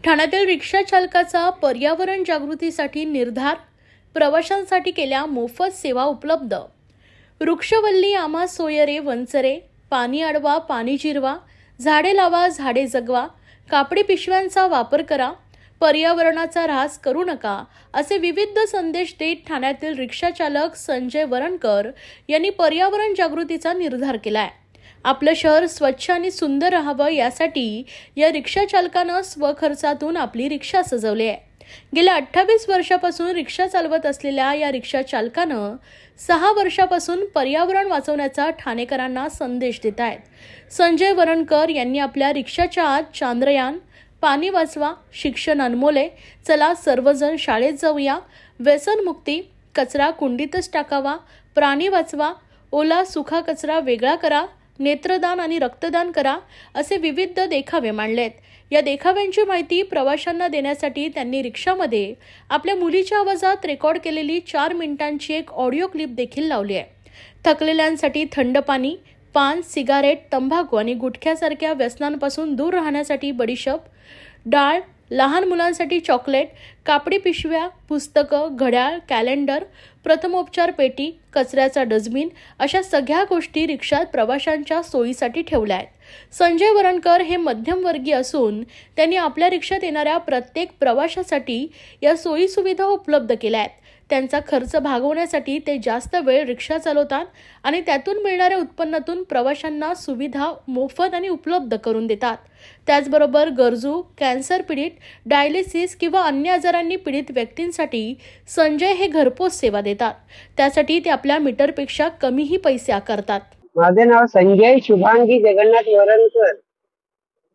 ठाण्यातील रिक्षा चालकाचा पर्यावरण जागृतीसाठी निर्धार, प्रवाशांसाठी केल्या मोफत सेवा उपलब्ध। वृक्षवल्ली आम्हा सोयरे वंचरे, पाणी अडवा पाणी जिरवा, झाडे लावा झाडे जगवा, कापडी पिशव्यांचा वापर करा, पर्यावरणाचा ऱ्हास करू नका, असे विविध संदेश देत ठाण्यातील रिक्षा चालक संजय वरणकर यांनी पर्यावरण जागृतीचा निर्धार केलाय। आपलं शहर स्वच्छ आणि सुंदर राहावं यासाठी या रिक्षा चालकानं स्वखर्चातून आपली रिक्षा सजवली आहे। गेल्या 28 वर्षापासून रिक्षा चालवत असलेल्या या रिक्षा चालकानं 6 वर्षापासून पर्यावरण वाचवण्याचा ठाणेकरांना संदेश देत आहेत। संजय वरणकर यांनी आपल्या रिक्षाच्या आत चांद्रयान, पाणी वाचवा, शिक्षण अनमोले, चला सर्वजण शाळेत जाऊया, व्यसनमुक्ती, कचरा कुंडीतच टाकावा, प्राणी वाचवा, ओला सुखा कचरा वेगळा करा, नेत्रदान आणि रक्तदान करा, असे विविध देखावे मांडलेत। या देखाव्यांची माहिती प्रवाशांना देण्यासाठी त्यांनी रिक्षामध्ये आपल्या मुलीच्या आवाजात रेकॉर्ड केलेली 4 मिनिटांची एक ऑडिओ क्लिप देखील लावली आहे। थकलेल्यांसाठी थंड पाणी, पान, सिगारेट, तंबाखू आणि गुटख्यासारख्या व्यसनांपासून दूर राहण्यासाठी बडीशेप, डाळ, लहान मुलांसाठी चॉकलेट, कापडी पिशव्या, पुस्तकं, घड्याळ, कॅलेंडर, प्रथमोपचार पेटी, कचऱ्याचा डस्टबिन अशा सगळ्या गोष्टी रिक्षात प्रवाशांच्या सोयीसाठी ठेवल्या आहेत। संजय वरणकर हे मध्यमवर्गीय असून त्यांनी आपल्या रिक्षात येणाऱ्या प्रत्येक प्रवाशासाठी या सोयी सुविधा उपलब्ध केल्या आहेत। त्यांचा खर्च भागवण्यासाठी ते जास्त वेळ रिक्षा चालवतात आणि त्यातून मिळणाऱ्या उत्पन्नातून प्रवाशांना सुविधा मोफत आणि उपलब्ध करून देतात। त्याचबरोबर गरजू, कॅन्सर पीडित, डायलिसिस किंवा अन्य आजारांनी पीडित व्यक्तींसाठी संजय हे घरपोच सेवा देतात। त्यासाठी ते आपल्या मीटरपेक्षा कमीही पैसे आकारतात। माझे नाव संजय शुभांगी जगन्नाथ वरणकर।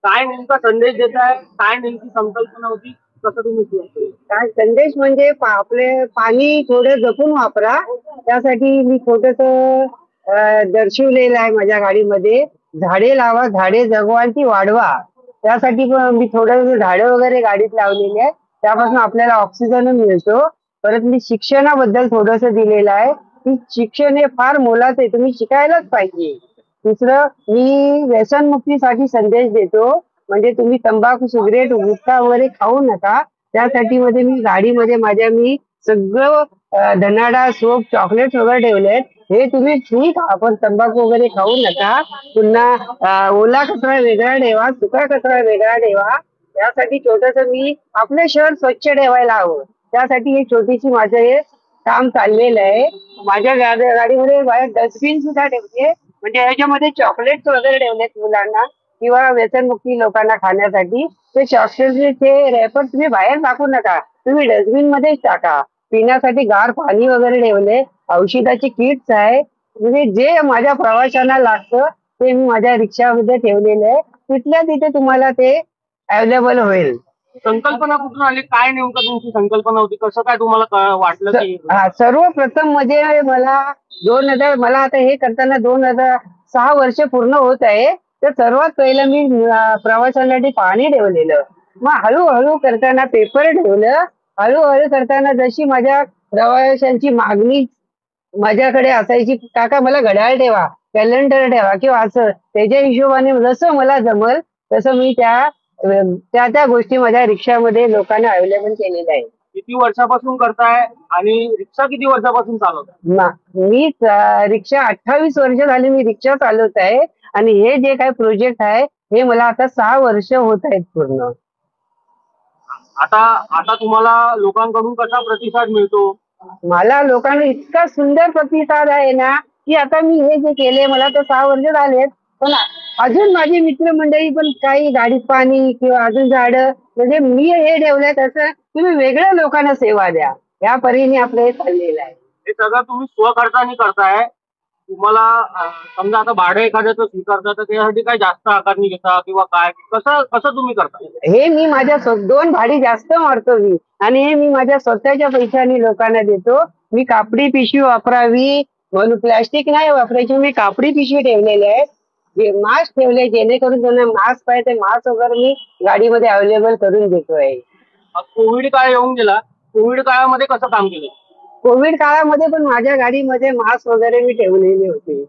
काय नेमका संदेश देताय, काय नेमकी संकल्पना होती, कसं तुम्ही केलं? काय संदेश म्हणजे आपले पाणी थोडं जपून वापरा, त्यासाठी मी छोटस दर्शवलेलं आहे माझ्या गाडीमध्ये। झाडे लावा झाडे जगवा आणि ती वाढवा, त्यासाठी पण मी थोडं झाडं वगैरे गाडीत लावलेली आहे, त्यापासून आपल्याला ऑक्सिजन मिळतो। परत मी शिक्षणाबद्दल थोडस दिलेलं आहे की शिक्षण हे फार मोलाचं आहे, तुम्ही शिकायलाच पाहिजे। दुसरं, मी व्यसनमुक्तीसाठी संदेश देतो, म्हणजे तुम्ही तंबाखू, सिगरेट, गुटखा वगैरे खाऊ नका। त्यासाठी मध्ये मी गाडीमध्ये माझ्या मी सगळं धनाडा, सोप, चॉकलेट वगैरे ठेवले। हे तुम्ही ठीक, आपण तंबाखू वगैरे खाऊ नका। पुन्हा ओला कचरा वेगळा ठेवा, सुका कचरा वेगळा ठेवा। त्यासाठी छोटस मी आपले शहर स्वच्छ ठेवायला हवं, त्यासाठी ही छोटीशी माझं हे काम चाललेलं आहे। माझ्या गाडीमध्ये डस्टबिन सुद्धा ठेवते, म्हणजे याच्यामध्ये चॉकलेट्स वगैरे ठेवलेत मुलांना किंवा व्यसनमुक्ती लोकांना खाण्यासाठी। ते चॉकलेटचे रॅपर तुम्ही बाहेर टाकू नका, तुम्ही डस्टबिन मध्येच टाका। पिण्यासाठी गार पाणी वगैरे ठेवले, औषधाची किट्स आहे, म्हणजे जे माझ्या प्रवाशांना लागतं ते मी माझ्या रिक्षामध्ये ठेवलेलं आहे। तिथल्या तिथे तुम्हाला ते अवेलेबल होईल। संकल्पना कुठून आली, काय नेमकं तुमची संकल्पना होती, कसं काय तुम्हाला वाटलं की? सर्वप्रथम म्हणजे मला आता हे करताना 2006 वर्ष पूर्ण होत आहे। तर सर्वात पहिलं मी प्रवाशांसाठी पाणी ठेवलेलं, मग हळूहळू करताना पेपर ठेवलं, हळूहळू करताना जशी माझ्या प्रवाशांची मागणी माझ्याकडे असायची, काका मला घड्याळ ठेवा, कॅलेंडर ठेवा किंवा असं, त्याच्या हिशोबाने जसं मला जमल तसं मी त्या गोष्टी माझ्या रिक्षामध्ये लोकांना अवेलेबल केलेल्या आहे। किती वर्षापासून करताय आणि रिक्षा किती वर्षापासून चालवताय? मी रिक्षा 28 वर्ष झाली मी रिक्षा चालवत आहे आणि हे जे काही प्रोजेक्ट आहे हे मला आता 6 वर्ष होत आहेत पूर्ण। आता तुम्हाला लोकांकडून कसा प्रतिसाद मिळतो? मला लोकांना इतका सुंदर प्रतिसाद आहे ना की आता मी हे जे केले, मला तर 6 वर्ष झालेत, पण अजून माझी मित्रमंडळी पण काही गाडीत पाणी किंवा अजून झाडं, म्हणजे मी हे ठेवल्यात असं तुम्ही वेगळ्या लोकांना सेवा द्या, या परीने आपलं हे चाललेलं आहे। हे सगळं तुम्ही स्वखर्चाने करताय, तुम्हाला समजा आता भाडं एखाद्याचं स्वीकारता तर त्यासाठी काय जास्त आकारणी घेता किंवा काय, कसं तुम्ही करता? हे मी माझ्या 2 भाडी जास्त मारतो मी, आणि हे मी माझ्या स्वतःच्या पैशाने लोकांना देतो। मी कापडी पिशवी वापरावी म्हणून प्लास्टिक नाही वापरायची, मी कापडी पिशवी ठेवलेली आहे। मास्क ठेवले, जेणेकरून त्यांना मास्क पाहिजे मास्क वगैरे मी गाडीमध्ये अवेलेबल करून देतोय। कोविड काळ येऊन गेला, कोविड काळामध्ये कसं काम केलं? कोविड काळामध्ये पण माझ्या गाडीमध्ये मास्क वगैरे मी ठेवलेले होते।